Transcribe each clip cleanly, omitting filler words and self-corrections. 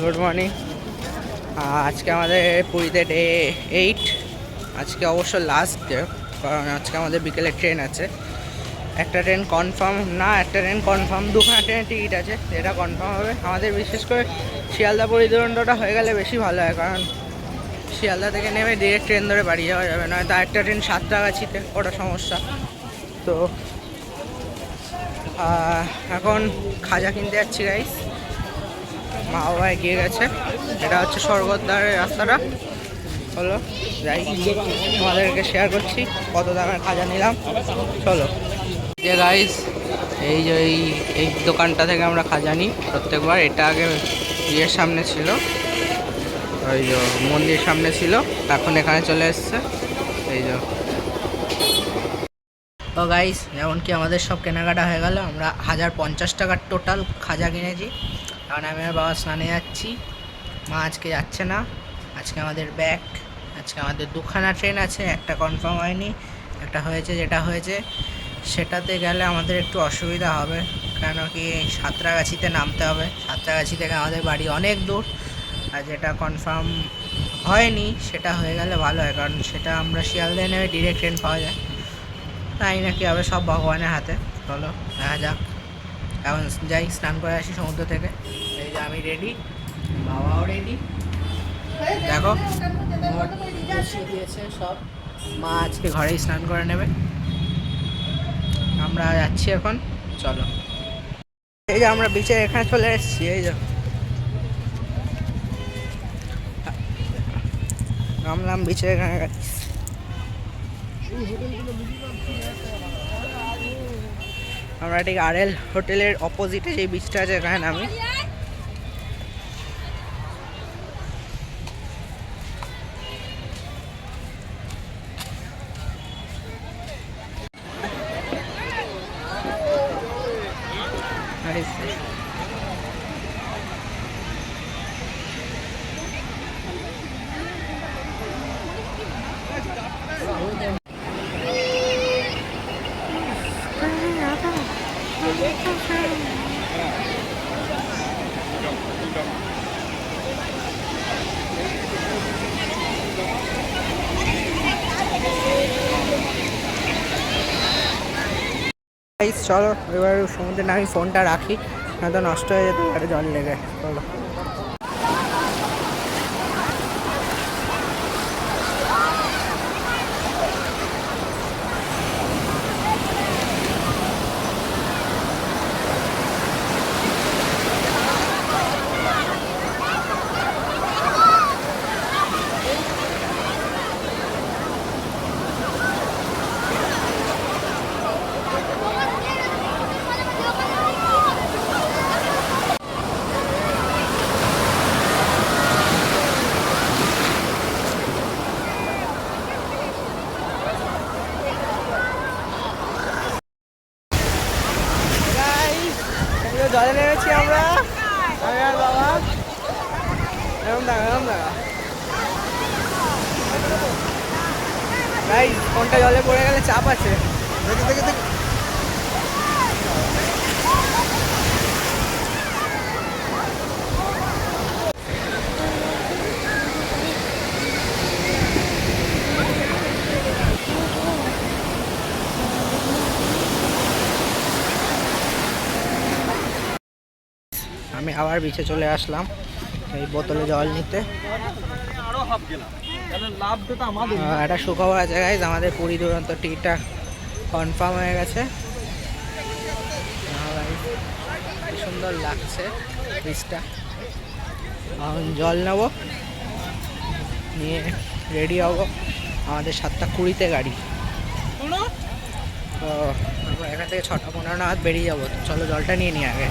Good morning. আজকে আমাদের পুরীতে ডে 8। আজকে অবশ্য লাস্ট ডে, কারণ আজকে আমাদের বিকেলে ট্রেন আছে। একটা ট্রেন কনফার্ম না, একটা ট্রেন কনফার্ম, দুখানা ট্রেনের টিকিট আছে, এটা কনফার্ম হবে। আমাদের বিশেষ করে শিয়ালদা পুরী দুরন্তটা হয়ে গেলে বেশি ভালো হয়, কারণ শিয়ালদা থেকে নেমে ডিরেক্ট ট্রেন ধরে বাড়ি যাওয়া যাবে, নয়তো একটা ট্রেন সাঁতরাগাছিতে, ওটা সমস্যা। তো এখন খাজা কিনতে যাচ্ছি গাইস। মা বাবা এগিয়ে গেছে, এটা হচ্ছে স্বর্গদ্বারের রাস্তাটা। চলো যাই, তোমাদেরকে শেয়ার করছি কত দামের খাজা নিলাম। চলো যে গাইস, এই যে এই দোকানটা থেকে আমরা খাজা নিই প্রত্যেকবার। এটা আগে ইয়ের সামনে ছিল, ওই যে মন্দির সামনে ছিল, এখন এখানে চলে এসছে। এই যে তো গাইস, যেমন কি আমাদের সব কেনাকাটা হয়ে গেল। আমরা 1050 টাকার টোটাল খাজা কিনেছি। কারণ আমি আর বাবা স্নানে যাচ্ছি, মা আজকে যাচ্ছে না। আজকে আমাদের ব্যাক, আজকে আমাদের দুখানা ট্রেন আছে, একটা কনফার্ম হয়নি, একটা হয়েছে। যেটা হয়েছে সেটাতে গেলে আমাদের একটু অসুবিধা হবে, কেন কি সাঁতরাগাছিতে নামতে হবে। সাঁতরাগাছি থেকে আমাদের বাড়ি অনেক দূর। আর যেটা কনফার্ম হয়নি সেটা হয়ে গেলে ভালো হয়, কারণ সেটা আমরা শিয়ালদায় নেমে ডিরেক্ট ট্রেন পাওয়া যায়। তাই নাকি হবে, সব ভগবানের হাতে। চলো দেখা যাক। এখন যাই, স্নান করে আসি সমুদ্র থেকে। এই যে আমি রেডি, বাবাও রেডি। দেখো বসিয়ে দিয়েছে সব, মা আজকে ঘরেই স্নান করে নেবে। আমরা যাচ্ছি এখন, চলো। এই যে আমরা বিচে এখানে চলে এসেছি। এই যে নামলাম বিচে এখানে। আমরা ঠিক RL হোটেলের অপোজিটে যে বিচটা আছে এখানে নামি। চলো এবার সমুদ্রে নামি, ফোনটা রাখি, নয়তো নষ্ট হয়ে যেতে পারে জল লেগে। চলো জলে নেমেছি আমরা, আমি আর বাবা। এরকম দেখা, এরকম দেখা ভাই, ফোনটা জলে পড়ে গেলে চাপ আছে। দেখে দেখে দেখে আমি আবার বিচে চলে আসলাম এই বোতলে জল নিতে। একটা সুখবর আছে গাইজ, আমাদের পুরী দুরন্ত টিকিটটা কনফার্ম হয়ে গেছে। কি সুন্দর লাগছে বিচটা। এখন জল নেবো, নিয়ে রেডি হবো। আমাদের 7:20 গাড়ি, তো আমরা এখান থেকে 6:15 নাগাদ বেরিয়ে যাবো। তো চলো জলটা নিয়ে নিই আগে।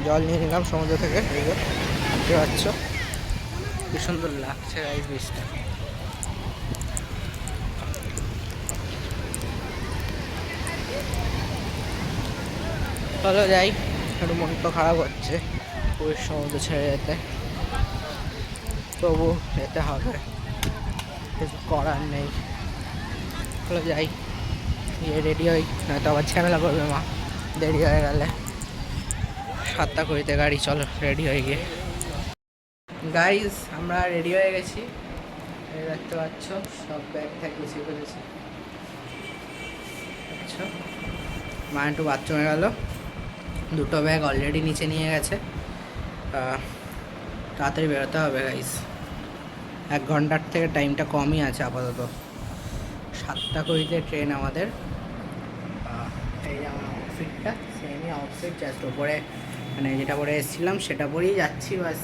জল নিয়ে নিলাম সমুদ্র থেকে। এই যে দেখতে পাচ্ছ কি সুন্দর লাগছে এই বীজটা। চলো যাই, একটু মন তো খারাপ হচ্ছে পুরীর সমুদ্র ছেড়ে যেতে, তবু যেতে হবে, কিছু করার নেই। চলো যাই, গিয়ে রেডি হই, নয়তো আবার ঝামেলা করবে মা দেরি হয়ে গেলে। 7:20 গাড়ি, চলো রেডি হয়ে গিয়ে। গাইজ আমরা রেডি হয়ে গেছি, এই দেখতে পাচ্ছ সব ব্যাগ ট্যাগ গুছিয়ে ফেলেছি। আচ্ছা, মা একটু বাথরুমে গেল, দুটো ব্যাগ অলরেডি নিচে নিয়ে গেছে। তাড়াতাড়ি বেরোতে হবে গাইজ, 1 ঘন্টার থেকে টাইমটা কমই আছে আপাতত। 7:20 ট্রেন আমাদের। এই যে আমার আউটফিটটা, সেমই আউটফিট, জাস্ট ওপরে মানে যেটা পরে এসেছিলাম সেটা পরেই যাচ্ছি বাস।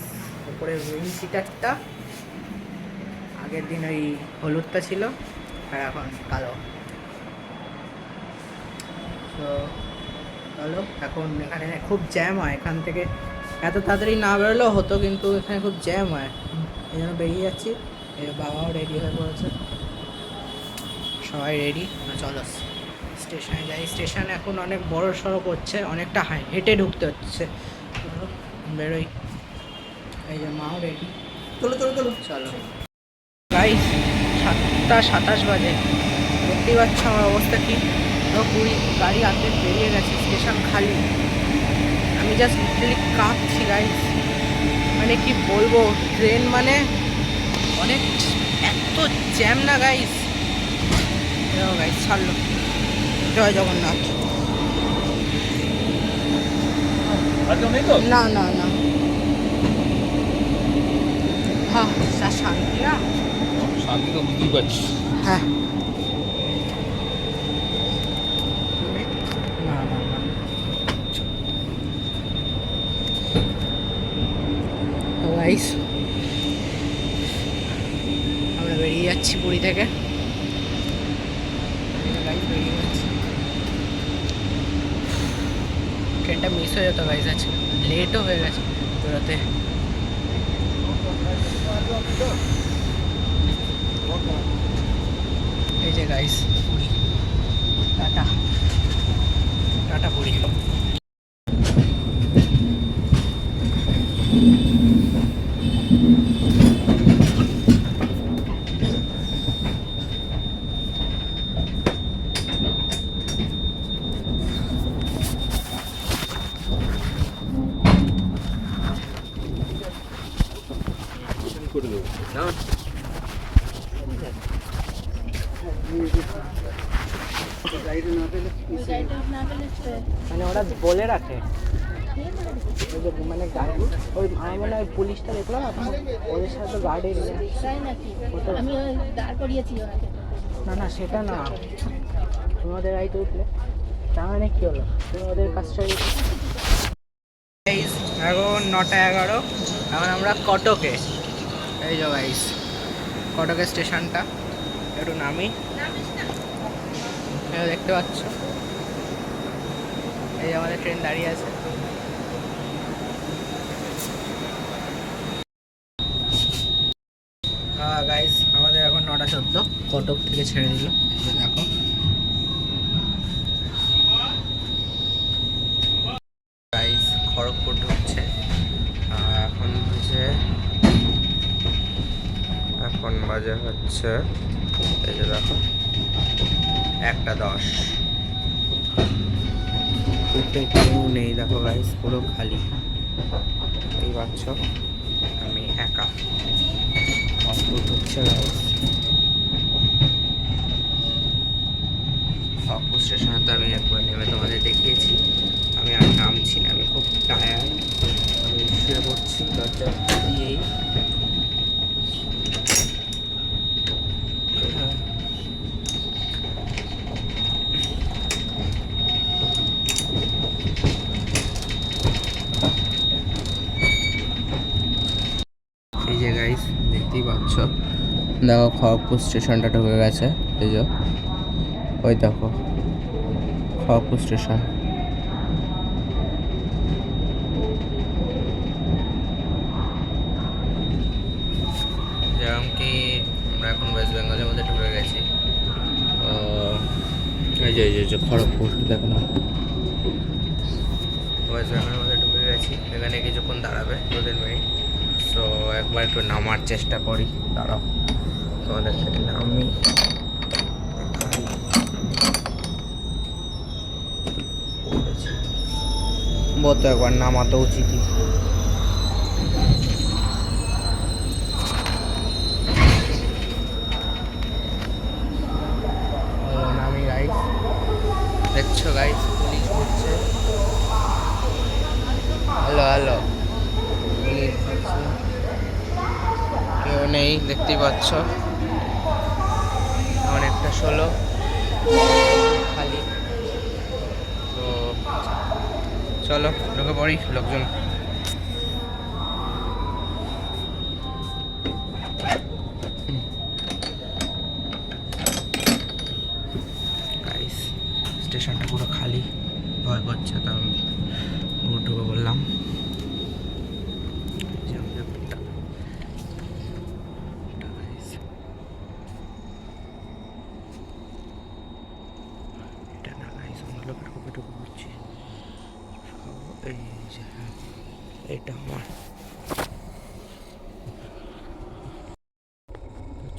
ওপরে উইং সিটারটা আগের দিন ওই হলুদটা ছিল, আর এখন কালো। তো চলো, এখন এখানে খুব জ্যাম হয়, এখান থেকে এত তাড়াতাড়ি না বেরোলেও হতো, কিন্তু এখানে খুব জ্যাম হয়, এই জন্য বেরিয়ে যাচ্ছি। এই বাবাও রেডি হয়ে পড়েছে, সবাই রেডি। চলো স্টেশনে যাই। স্টেশন এখন অনেক বড় সড়ো করছে, অনেকটা হেঁটে ঢুকতে হচ্ছে। চলো বেরোই, এই যে মাও রেডি। চলো চলো চলো চলো গাইস, 7:27 বাজে, দেখতেই পাচ্ছ আমার অবস্থা কি। পুরী গাড়ি আর্ধেক বেরিয়ে গেছে, স্টেশন খালি। আমি জাস্ট লিটারালি কাঁপছি গাইস, মানে কি বলবো, ট্রেন মানে অনেক এত জ্যাম না গাইস। গাইস ছাড়লো, জয় জগন্নাথ। না না না, হ্যাঁ যা শান্তি না, শান্তি তো বুঝতেই পারছি। হ্যাঁ না না না, তো গাইস আমরা বেরিয়ে যাচ্ছি পুরী থেকে। বেরিয়ে যাচ্ছি, ট্রেনটা মিস হয়ে যেত গাইস, আজকে লেটও হয়ে গেছে বেরোতে। এই যে guys Puri, tata tata Puri. করে দেবো না, মানে ওরা বলে রাখে, মানে গাড়ি ওই আমি মানে ওই পুলিশটা দেখলাম ওদের সাথে তো গার্ডে না না সেটা না, তুমি ওদের গাড়িতে উঠলে তার মানে কি হলো, তুমি ওদের কাজটা। এখন 9:11, এখন আমরা কটকে। এই যে গাইস কটকে স্টেশনটা, একটু নামি, দেখতে পাচ্ছ এই আমাদের ট্রেন দাঁড়িয়ে আছে। গাইস আমাদের এখন 9:14, কটক থেকে ছেড়ে দিল, দেখো। গাইস খড়গপুর ঢুকছে, এখন বাজে হচ্ছে এই যে দেখো 1:10। কেউ নেই দেখো গাইস, পুরো খালি, এই পাচ্ছ আমি একা। খড়গপুর ঢুকছে গাইস, খড়গপুর স্টেশনে তো আমি একবার নেমে তোমাদের দেখিয়েছি, আমি আর নামছি না, আমি খুব টায়ার্ড, আমি শুয়ে পড়ছি দরজা দিয়েই। এই যে গাইস দেখতেই পাচ্ছ, দেখো খড়গপুর স্টেশনটা ঢুকে গেছে, এই যে ওই দেখো খড়গপুর স্টেশন। যেরকম কি আমরা এখন ওয়েস্ট বেঙ্গলের মধ্যে ঢুকে গেছি, এই যে খড়গপুর দেখো না, বাস ভ্যানের মধ্যে ঢুকে গেছি। এখানে কিছুক্ষণ দাঁড়াবে 2-3 মিনিট। সো একবার একটু নামার চেষ্টা করি। দাঁড়াও, তোমাদের থেকে নামি। তো একবার নামাতে উচিতই। নামি গাইস, দেখছো গাইস, পুলিশ ঘুরছে। হ্যালো হ্যালো, পুলিশ ঘুরছে, কেউ নেই দেখতেই পাচ্ছ। অনেকটা 16 খালি। তো চলো ঢুকে পড়ি। লোকজন গাইস, স্টেশনটা পুরো খালি, ভয় করছে, তার ঢুকে বললাম। এটা আমার,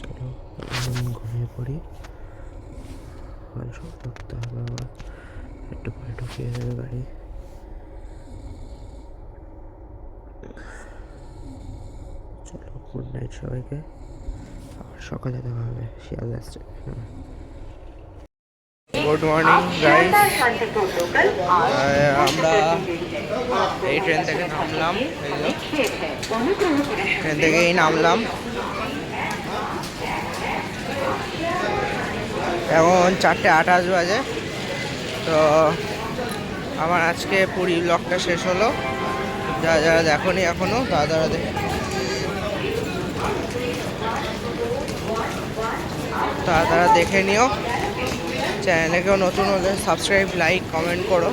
চলো ঘুমিয়ে পড়ি। সব করতে হবে আবার, একটু পরে ঢুকিয়ে দেবে গাড়ি। চলো, গুড নাইট সবাইকে, আবার সকালে দেখা হবে Sealdah station. Good morning guys, আমরা এই ট্রেন থেকে নামলাম। ট্রেন থেকেই নামলাম। এখন 4:28 বাজে। তো আমার আজকে পুরী ব্লগটা শেষ হলো। যারা যারা দেখোনি এখনো তারা দেখে নিও। চ্যানেলে কেউ নতুন হলে সাবস্ক্রাইব, লাইক, কমেন্ট করো।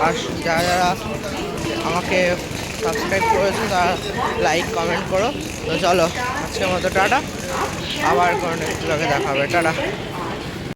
আর যারা যারা আমাকে সাবস্ক্রাইব করেছো তারা লাইক কমেন্ট করো। তো চলো, আজকের মতো টাটা, আবার কোনো নেক্সট ব্লগে দেখা হবে। টাটা।